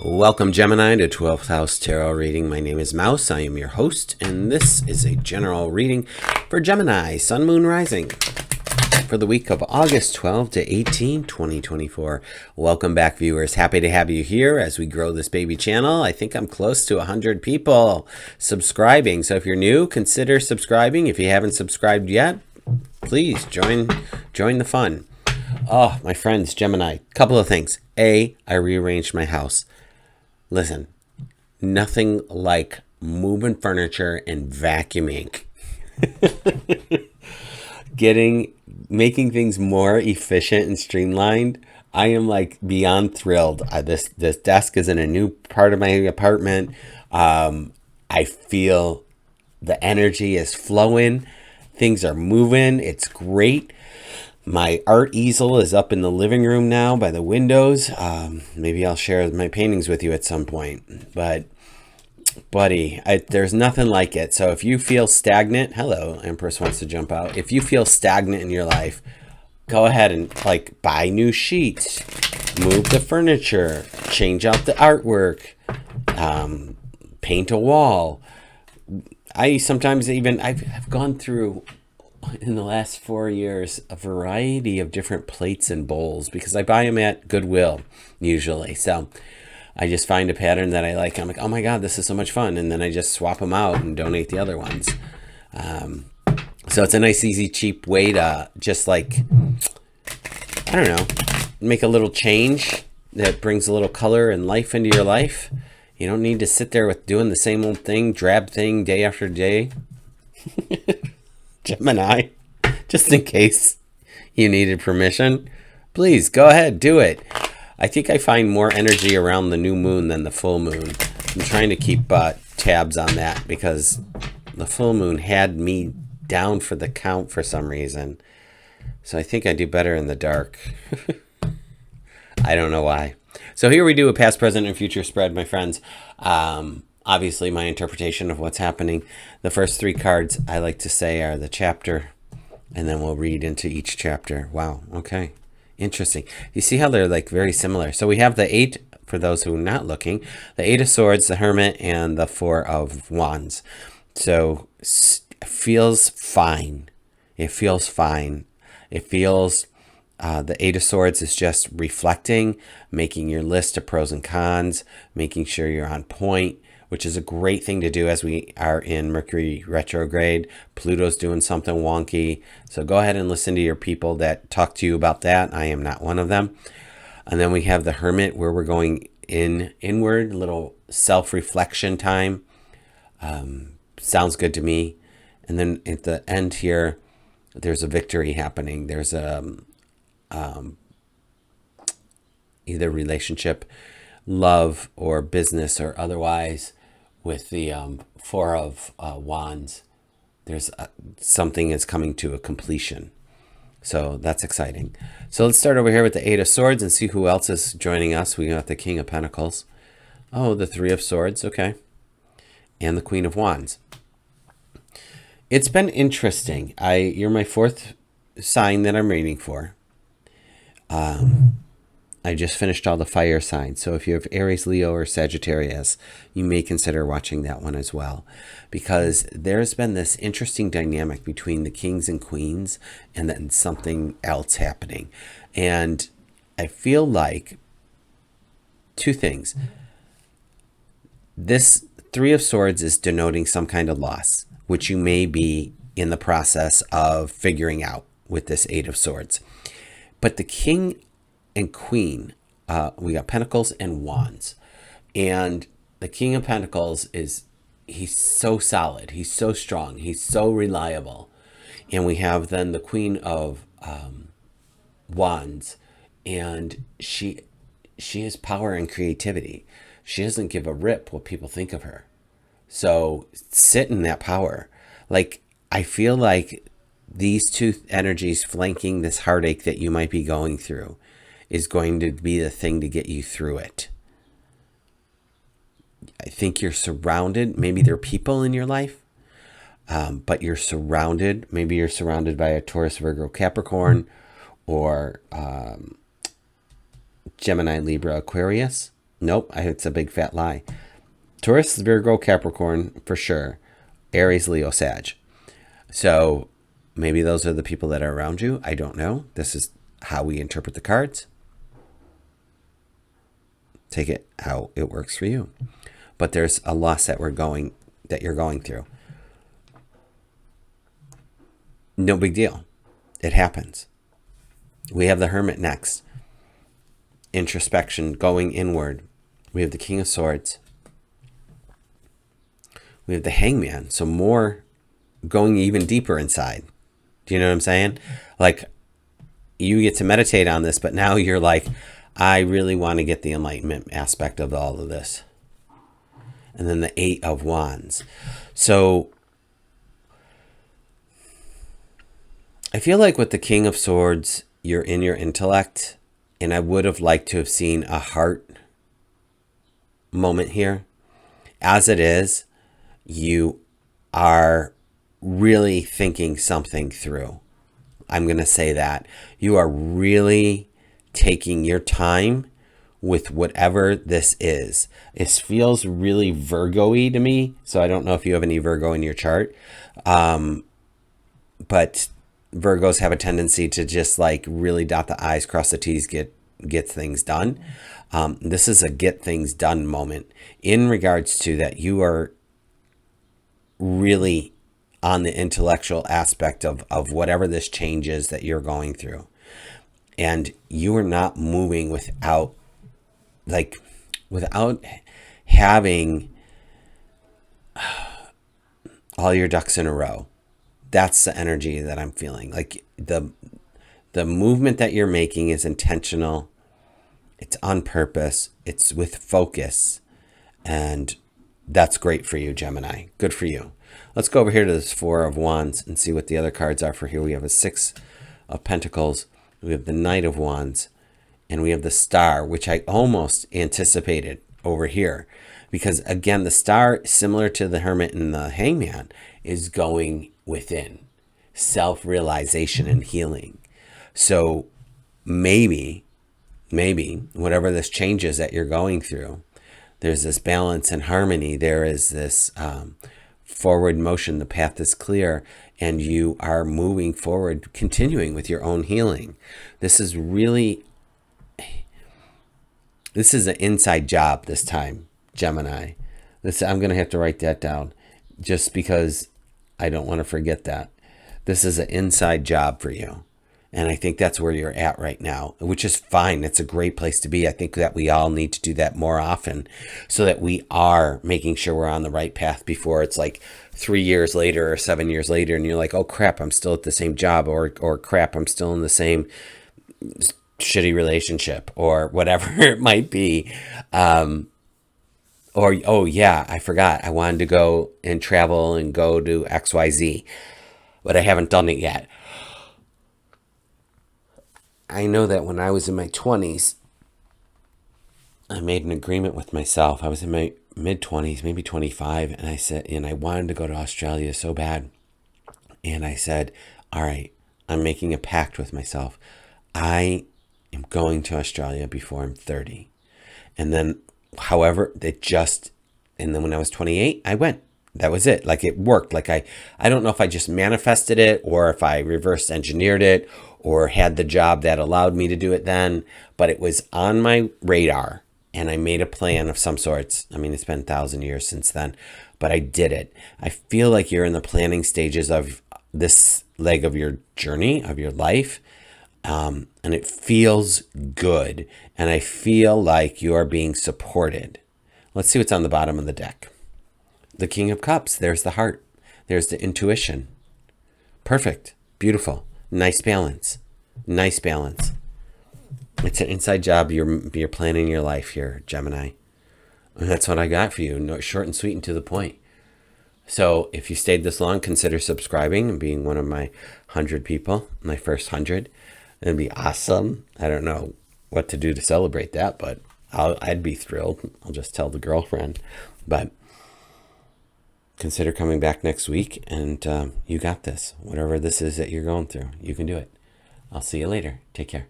Welcome, Gemini, to 12th House Tarot Reading. My name is Mouse. I am your host, and this is a general reading for Gemini, Sun, Moon, Rising, for the week of August 12 to 18, 2024. Welcome back, viewers. Happy to have you here as we grow this baby channel. I think I'm close to 100 people subscribing. So if you're new, consider subscribing. If you haven't subscribed yet, please join the fun. Oh, my friends, Gemini, couple of things. A, I rearranged my house. Listen, nothing like moving furniture and vacuuming. Making things more efficient and streamlined. I am like beyond thrilled. This desk is in a new part of my apartment. I feel the energy is flowing. Things are moving. It's great. My art easel is up in the living room now by the windows. Maybe I'll share my paintings with you at some point. But, buddy, there's nothing like it. So if you feel stagnant, hello, Empress wants to jump out. If you feel stagnant in your life, go ahead and buy new sheets, move the furniture, change out the artwork, paint a wall. I've gone through, in the last 4 years, a variety of different plates and bowls because I buy them at Goodwill usually. So I just find a pattern that I like. I'm like, oh my God, this is so much fun. And then I just swap them out and donate the other ones. So it's a nice, easy, cheap way to just make a little change that brings a little color and life into your life. You don't need to sit there with doing the same old thing, drab thing day after day. Gemini, just in case you needed permission, please go ahead, do it. I think I find more energy around the new moon than the full moon. I'm trying to keep tabs on that because the full moon had me down for the count for some reason. So I think I do better in the dark. I don't know why. So here we do a past, present, and future spread, my friends. Obviously, my interpretation of what's happening. The first three cards, I like to say, are the chapter, and then we'll read into each chapter. Wow, okay. Interesting. You see how they're very similar. So we have the 8, for those who are not looking, the 8 of Swords, the Hermit, and the 4 of Wands. So it feels fine. It feels fine. It feels... the 8 of Swords is just reflecting, making your list of pros and cons, making sure you're on point, which is a great thing to do as we are in Mercury retrograde. Pluto's doing something wonky. So go ahead and listen to your people that talk to you about that. I am not one of them. And then we have the Hermit, where we're going inward, a little self-reflection time. Sounds good to me. And then at the end here, there's a victory happening. There's either relationship, love, or business, or otherwise. With the 4 of Wands, there's something is coming to a completion. So that's exciting. So let's start over here with the 8 of Swords and see who else is joining us. We got the King of Pentacles. Oh, the 3 of Swords. Okay. And the Queen of Wands. It's been interesting. You're my 4th sign that I'm reading for. I just finished all the fire signs. So if you have Aries, Leo, or Sagittarius, you may consider watching that one as well. Because there's been this interesting dynamic between the kings and queens and then something else happening. And I feel like 2 things. This 3 of Swords is denoting some kind of loss, which you may be in the process of figuring out with this 8 of Swords. But the king and queen, we got Pentacles and Wands. And the King of Pentacles he's so solid. He's so strong. He's so reliable. And we have then the Queen of Wands. And she has power and creativity. She doesn't give a rip what people think of her. So sit in that power. I feel like these 2 energies flanking this heartache that you might be going through is going to be the thing to get you through it. I think you're surrounded. Maybe there are people in your life, but you're surrounded. Maybe you're surrounded by a Taurus, Virgo, Capricorn, or Gemini, Libra, Aquarius. Nope, it's a big fat lie. Taurus, Virgo, Capricorn for sure. Aries, Leo, Sag. So maybe those are the people that are around you. I don't know. This is how we interpret the cards. Take it how it works for you. But there's a loss that you're going through. No big deal. It happens. We have the Hermit next. Introspection, going inward. We have the King of Swords. We have the Hangman. So more going even deeper inside. Do you know what I'm saying? Like, you get to meditate on this, but now you're like, I really want to get the enlightenment aspect of all of this. And then the Eight of Wands. So I feel like with the King of Swords, you're in your intellect, and I would have liked to have seen a heart moment here. As it is, you are really thinking something through. I'm going to say that. You are really taking your time with whatever this is. It feels really Virgo-y to me, so I don't know if you have any Virgo in your chart. But Virgos have a tendency to just like really dot the I's, cross the T's, get things done. This is a get things done moment in regards to that. You are really on the intellectual aspect of whatever this change is that you're going through. And you are not moving without having all your ducks in a row. That's the energy that I'm feeling. Like the movement that you're making is intentional. It's on purpose. It's with focus. And that's great for you, Gemini. Good for you. Let's go over here to this Four of Wands and see what the other cards are for here. We have a Six of Pentacles. We have the Knight of Wands. And we have the Star, which I almost anticipated over here. Because, again, the Star, similar to the Hermit and the Hangman, is going within. Self-realization and healing. So maybe, whatever this change is that you're going through, there's this balance and harmony. There is this forward motion. The path is clear, and you are moving forward, continuing with your own healing. This is an inside job this time, Gemini. I'm going to have to write that down just because I don't want to forget that. This is an inside job for you. And I think that's where you're at right now, which is fine. It's a great place to be. I think that we all need to do that more often so that we are making sure we're on the right path before it's like 3 years later or 7 years later and you're like, oh crap, I'm still at the same job, or crap, I'm still in the same shitty relationship, or whatever it might be. Or, oh yeah, I forgot. I wanted to go and travel and go to XYZ, but I haven't done it yet. I know that when I was in my 20s, I made an agreement with myself. I was in my mid-20s, maybe 25, and I said, and I wanted to go to Australia so bad. And I said, all right, I'm making a pact with myself. I am going to Australia before I'm 30. And then, however, and then when I was 28, I went. That was it. Like, it worked. Like, I don't know if I just manifested it or if I reverse engineered it or had the job that allowed me to do it then, but it was on my radar and I made a plan of some sorts. I mean, it's been 1,000 years since then, but I did it. I feel like you're in the planning stages of this leg of your journey, of your life, and it feels good. And I feel like you are being supported. Let's see what's on the bottom of the deck. The King of Cups. There's the heart. There's the intuition. Perfect. Beautiful. Nice balance. Nice balance. It's an inside job. You're planning your life here, Gemini. And that's what I got for you. No, short and sweet and to the point. So if you stayed this long, consider subscribing and being one of my 100 people, my first 100. It'd be awesome. I don't know what to do to celebrate that, but I'd be thrilled. I'll just tell the girlfriend. But consider coming back next week, and you got this. Whatever this is that you're going through, you can do it. I'll see you later. Take care.